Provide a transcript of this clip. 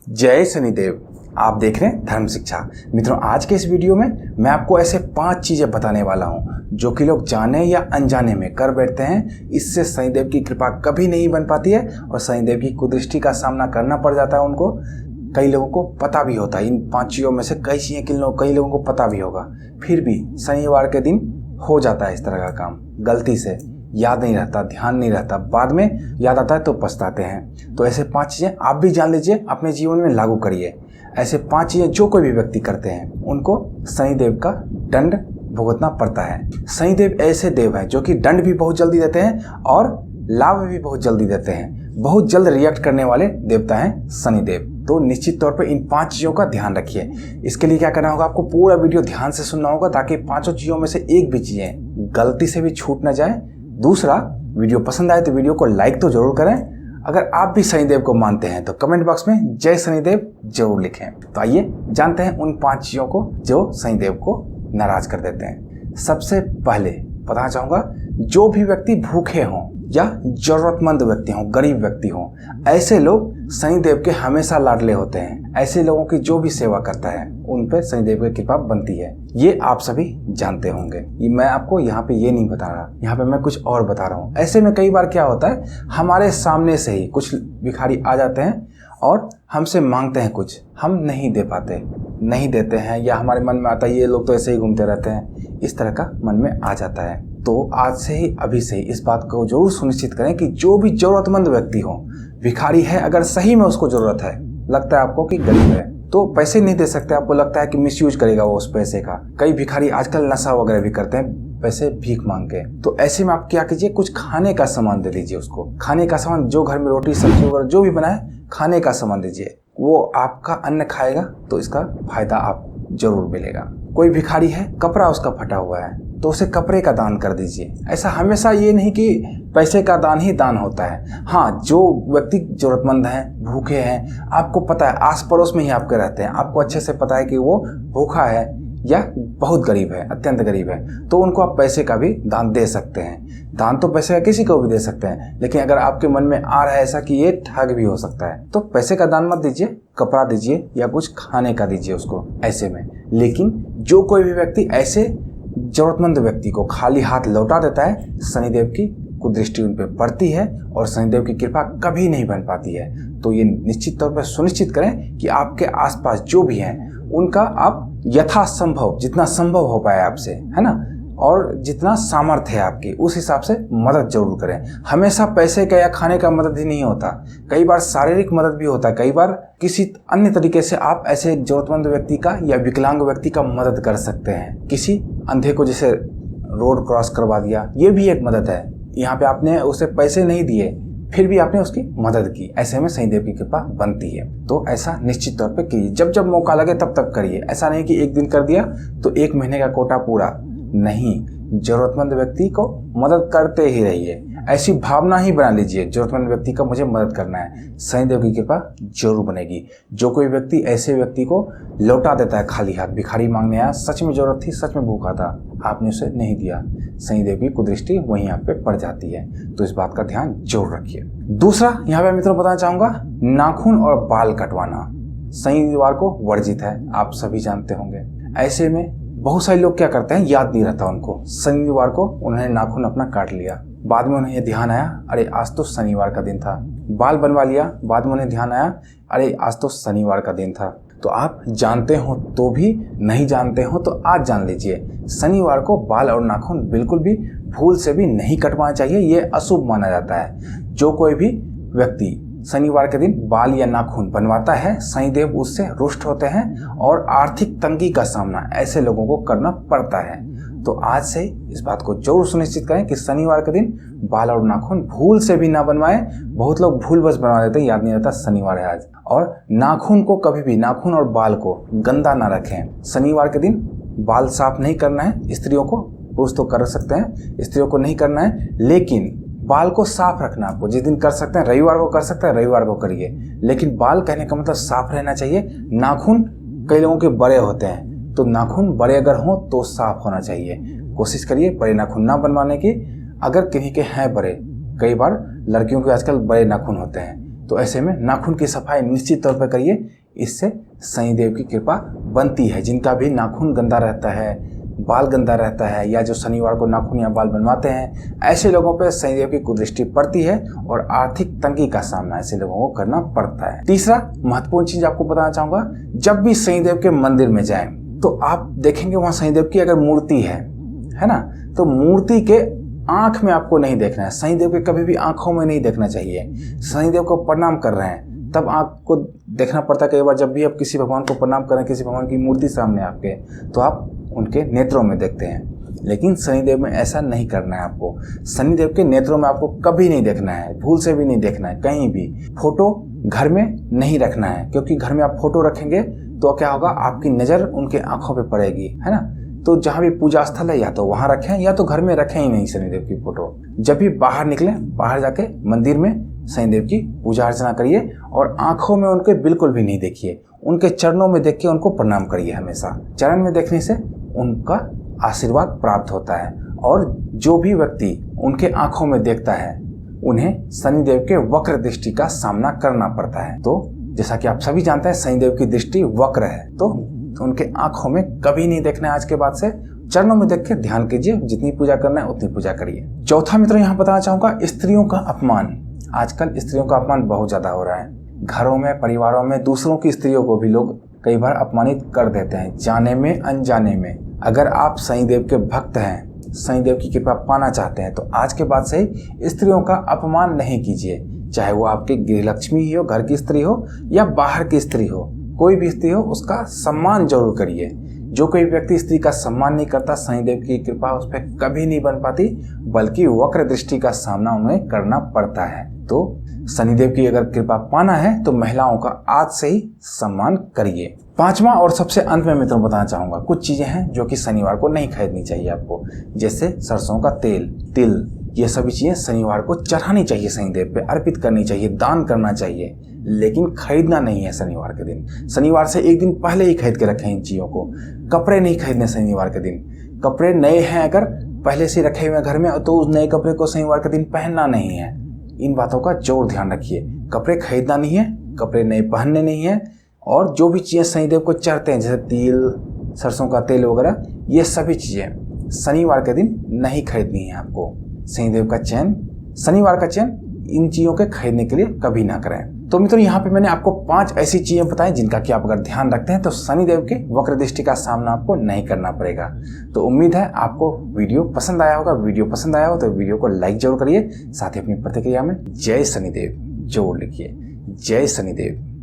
जय शनिदेव। आप देख रहे हैं धर्म शिक्षा। मित्रों, आज के इस वीडियो में मैं आपको ऐसे 5 चीजें बताने वाला हूं जो कि लोग जाने या अनजाने में कर बैठते हैं। इससे शनिदेव की कृपा कभी नहीं बन पाती है और शनिदेव की कुदृष्टि का सामना करना पड़ जाता है उनको। कई लोगों को पता भी होता है, इन 5 चीज़ों में से कई चीज़ें कई लोगों को पता भी होगा, फिर भी शनिवार के दिन हो जाता है इस तरह का काम। गलती से याद नहीं रहता, ध्यान नहीं रहता, बाद में याद आता है तो पछताते हैं। तो ऐसे 5 चीज़ें आप भी जान लीजिए, अपने जीवन में लागू करिए। ऐसे 5 चीज़ें जो कोई भी व्यक्ति करते हैं उनको शनिदेव का दंड भुगतना पड़ता है। शनिदेव ऐसे देव हैं जो कि दंड भी बहुत जल्दी देते हैं और लाभ भी बहुत जल्दी देते हैं। बहुत जल्द रिएक्ट करने वाले देवता हैं शनिदेव। तो निश्चित तौर पे इन 5 चीज़ों का ध्यान रखिए। इसके लिए क्या करना होगा, आपको पूरा वीडियो ध्यान से सुनना होगा ताकि 5 चीज़ों में से एक भी चीज़ें गलती से भी छूट ना जाए। दूसरा, वीडियो पसंद आए तो वीडियो को लाइक तो जरूर करें। अगर आप भी शनिदेव को मानते हैं तो कमेंट बॉक्स में जय शनिदेव जरूर लिखें। तो आइए जानते हैं उन 5 चीज़ों को जो शनिदेव को नाराज कर देते हैं। सबसे पहले बताना चाहूँगा, जो भी व्यक्ति भूखे हों या जरूरतमंद व्यक्ति हों, गरीब व्यक्ति हों, ऐसे लोग शनिदेव के हमेशा लाडले होते हैं। ऐसे लोगों की जो भी सेवा करता है उन पे शनिदेव की कृपा बनती है। ये आप सभी जानते होंगे। ये मैं आपको यहाँ पे ये नहीं बता रहा, यहाँ पे मैं कुछ और बता रहा हूँ। ऐसे में कई बार क्या होता है, हमारे सामने से ही कुछ भिखारी आ जाते हैं और हमसे मांगते हैं कुछ, हम नहीं दे पाते, नहीं देते हैं, या हमारे मन में आता है ये लोग तो ऐसे ही घूमते रहते हैं, इस तरह का मन में आ जाता है। तो आज से ही, अभी से ही इस बात को जरूर सुनिश्चित करें कि जो भी जरूरतमंद व्यक्ति हो, भिखारी है, अगर सही में उसको जरूरत है, लगता है आपको कि गरीब है तो पैसे नहीं दे सकते, आपको लगता है कि मिसयूज करेगा वो उस पैसे का। कई भिखारी आजकल नशा वगैरह भी करते हैं पैसे भीख मांग के। तो ऐसे में आप क्या कीजिए, कुछ खाने का सामान दे दीजिए उसको। खाने का सामान, जो घर में रोटी सब्जी वगैरह जो भी बनाए, खाने का सामान दीजिए। वो आपका अन्न खाएगा तो इसका फायदा आपको जरूर मिलेगा। कोई भिखारी है, कपड़ा उसका फटा हुआ है तो उसे कपड़े का दान कर दीजिए। ऐसा हमेशा ये नहीं कि पैसे का दान ही दान होता है। हाँ, जो व्यक्ति जरूरतमंद हैं, भूखे हैं, आपको पता है, आस पड़ोस में ही आपके रहते हैं, आपको अच्छे से पता है कि वो भूखा है या बहुत गरीब है, अत्यंत गरीब है, तो उनको आप पैसे का भी दान दे सकते हैं। दान तो पैसे का किसी को भी दे सकते हैं, लेकिन अगर आपके मन में आ रहा है ऐसा कि ये ठग भी हो सकता है तो पैसे का दान मत दीजिए, कपड़ा दीजिए या कुछ खाने का दीजिए उसको ऐसे में। लेकिन जो कोई भी व्यक्ति ऐसे जरूरतमंद व्यक्ति को खाली हाथ लौटा देता है, शनिदेव की कुदृष्टि उन पर पड़ती है और शनिदेव की कृपा कभी नहीं बन पाती है। तो ये निश्चित तौर पर सुनिश्चित करें कि आपके आसपास जो भी हैं उनका आप यथासंभव, जितना संभव हो पाए आपसे, है ना, और जितना सामर्थ्य है आपकी, उस हिसाब से मदद जरूर करें। हमेशा पैसे का या खाने का मदद ही नहीं होता, कई बार शारीरिक मदद भी होता है। कई बार किसी अन्य तरीके से आप ऐसे जरूरतमंद व्यक्ति का या विकलांग व्यक्ति का मदद कर सकते हैं। किसी अंधे को जैसे रोड क्रॉस करवा दिया, ये भी एक मदद है। यहाँ पे आपने उसे पैसे नहीं दिए, फिर भी आपने उसकी मदद की। ऐसे में शनिदेव की कृपा बनती है। तो ऐसा निश्चित तौर पे कीजिए, जब जब मौका लगे तब तब करिए। ऐसा नहीं कि एक दिन कर दिया तो 1 महीने का कोटा पूरा नहीं। जरूरतमंद व्यक्ति को मदद करते ही रहिए। ऐसी भावना ही बना लीजिए, जरूरतमंद व्यक्ति का मुझे मदद करना है, शनिदेव की कृपा जरूर बनेगी। जो कोई व्यक्ति ऐसे व्यक्ति को लौटा देता है खाली हाथ, भिखारी मांगने आया, सच में जरूरत थी, सच में भूखा था, आपने उसे नहीं दिया, शनिदेव की कुदृष्टि वहीं आप पे पड़ जाती है। तो इस बात का ध्यान जरूर रखिए। दूसरा, यहाँ पे मित्रों बताना चाहूंगा, नाखून और बाल कटवाना शनिवार को वर्जित है, आप सभी जानते होंगे। ऐसे में बहुत सारे लोग क्या करते हैं, याद नहीं रहता उनको, शनिवार को उन्होंने नाखून अपना काट लिया, बाद में उन्हें ये ध्यान आया अरे आज तो शनिवार का दिन था। बाल बनवा लिया, बाद में उन्हें ध्यान आया अरे आज तो शनिवार का दिन था। तो आप जानते हो तो भी, नहीं जानते हो तो आज जान लीजिए, शनिवार को बाल और नाखून बिल्कुल भी भूल से भी नहीं कटवाना चाहिए, ये अशुभ माना जाता है। जो कोई भी व्यक्ति शनिवार के दिन बाल या नाखून बनवाता है, शनिदेव उससे रुष्ट होते हैं और आर्थिक तंगी का सामना ऐसे लोगों को करना पड़ता है। तो आज से इस बात को जरूर सुनिश्चित करें कि शनिवार के दिन बाल और नाखून भूल से भी ना बनवाएं। बहुत लोग भूलवश बनवा देते हैं, याद नहीं रहता शनिवार है आज। और नाखून को कभी भी, नाखून और बाल को गंदा ना रखें। शनिवार के दिन बाल साफ नहीं करना है स्त्रियों को, पुरुष तो कर सकते हैं, स्त्रियों को नहीं करना है, लेकिन बाल को साफ रखना आपको। जिस दिन कर सकते हैं, रविवार को कर सकते हैं, रविवार को करिए, लेकिन बाल कहने का मतलब साफ रहना चाहिए। नाखून कई लोगों के बड़े होते हैं, तो नाखून बड़े अगर हों तो साफ होना चाहिए। कोशिश करिए बड़े नाखून ना बनवाने की। अगर किन्हीं के हैं बड़े, कई बार लड़कियों के आजकल बड़े नाखून होते हैं, तो ऐसे में नाखून की सफाई निश्चित तौर पर करिए, इससे शनिदेव की कृपा बनती है। जिनका भी नाखून गंदा रहता है, बाल गंदा रहता है, या जो शनिवार को नाखून या बाल बनवाते हैं, ऐसे लोगों पर शनिदेव की कुदृष्टि पड़ती है और आर्थिक तंगी का सामना ऐसे लोगों को करना पड़ता है। तीसरा महत्वपूर्ण चीज आपको बताना चाहूंगा, जब भी शनिदेव के मंदिर में जाएं तो आप देखेंगे वहां शनिदेव की अगर मूर्ति है ना, तो मूर्ति के आंख में आपको नहीं देखना है। शनिदेव के कभी भी आंखों में नहीं देखना चाहिए। शनिदेव को प्रणाम कर रहे हैं तब आंख को देखना पड़ता है। कई बार जब भी आप किसी भगवान को प्रणाम करें, किसी भगवान की मूर्ति सामने आपके, तो आप उनके नेत्रों में देखते हैं, लेकिन शनिदेव में ऐसा नहीं करना है आपको। शनिदेव के नेत्रों में आपको कभी नहीं देखना है, भूल से भी नहीं देखना है। कहीं भी फोटो घर में नहीं रखना है, क्योंकि घर में आप फोटो रखेंगे तो क्या होगा, आपकी नज़र उनके आंखों पे पड़ेगी, है ना। तो जहाँ भी पूजा स्थल है या तो वहाँ रखें या तो घर में रखें ही नहीं शनिदेव की फोटो। जब भी बाहर निकलें, बाहर जाके मंदिर में शनिदेव की पूजा अर्चना करिए और आंखों में उनके बिल्कुल भी नहीं देखिए। उनके चरणों में देख के उनको प्रणाम करिए। हमेशा चरण में देखने से उनका आशीर्वाद प्राप्त होता है, और जो भी व्यक्ति उनके आंखों में देखता है उन्हें शनिदेव के वक्र दृष्टि का सामना करना पड़ता है। तो जैसा कि आप सभी जानते हैं शनिदेव की दृष्टि वक्र है, तो उनके आंखों में कभी नहीं देखना है। आज के बाद से चरणों में देख के ध्यान कीजिए, जितनी पूजा करना है उतनी पूजा करिए। चौथा मित्रों यहाँ बताना चाहूंगा, स्त्रियों का अपमान। आजकल स्त्रियों का अपमान बहुत ज्यादा हो रहा है। घरों में, परिवारों में दूसरों की स्त्रियों को भी लोग कई बार अपमानित कर देते हैं, जाने में अनजाने में। अगर आप शनिदेव के भक्त हैं, शनिदेव की कृपा पाना चाहते हैं, तो आज के बाद से ही स्त्रियों का अपमान नहीं कीजिए। चाहे वो आपकी गृहलक्ष्मी ही हो, घर की स्त्री हो या बाहर की स्त्री हो, कोई भी स्त्री हो, उसका सम्मान जरूर करिए। जो कोई व्यक्ति स्त्री का सम्मान नहीं करता, शनिदेव की कृपा उस पर कभी नहीं बन पाती, बल्कि वक्र दृष्टि का सामना उन्हें करना पड़ता है। तो शनिदेव की अगर कृपा पाना है तो महिलाओं का आज से ही सम्मान करिए। पांचवा और सबसे अंत में मित्रों बताना चाहूंगा, कुछ चीजें हैं जो कि शनिवार को नहीं खरीदनी चाहिए आपको, जैसे सरसों का तेल, तिल, ये सभी चीजें शनिवार को चढ़ानी चाहिए, शनिदेव पे अर्पित करनी चाहिए, दान करना चाहिए, लेकिन खरीदना नहीं है शनिवार के दिन। शनिवार से एक दिन पहले ही खरीद के रखें इन चीजों को। कपड़े नहीं खरीदने शनिवार के दिन। कपड़े नए हैं अगर पहले से रखे हुए घर में, तो उस नए कपड़े को शनिवार के दिन पहनना नहीं है। इन बातों का जरूर ध्यान रखिए। कपड़े खरीदना नहीं है, कपड़े नए पहनने नहीं है, और जो भी चीजें शनिदेव को चढ़ते हैं जैसे तिल, सरसों का तेल वगैरह, ये सभी चीजें शनिवार के दिन नहीं खरीदनी है आपको। शनिदेव का चयन, शनिवार का चयन इन चीजों के खरीदने के लिए कभी ना करें। तो मित्रों यहाँ पे मैंने आपको 5 ऐसी चीजें बताई जिनका कि आप अगर ध्यान रखते हैं तो शनिदेव के वक्र दृष्टि का सामना आपको नहीं करना पड़ेगा। तो उम्मीद है आपको वीडियो पसंद आया होगा। वीडियो पसंद आया हो तो वीडियो को लाइक जरूर करिए, साथ ही अपनी प्रतिक्रिया में जय शनिदेव जरूर लिखिए। जय शनिदेव।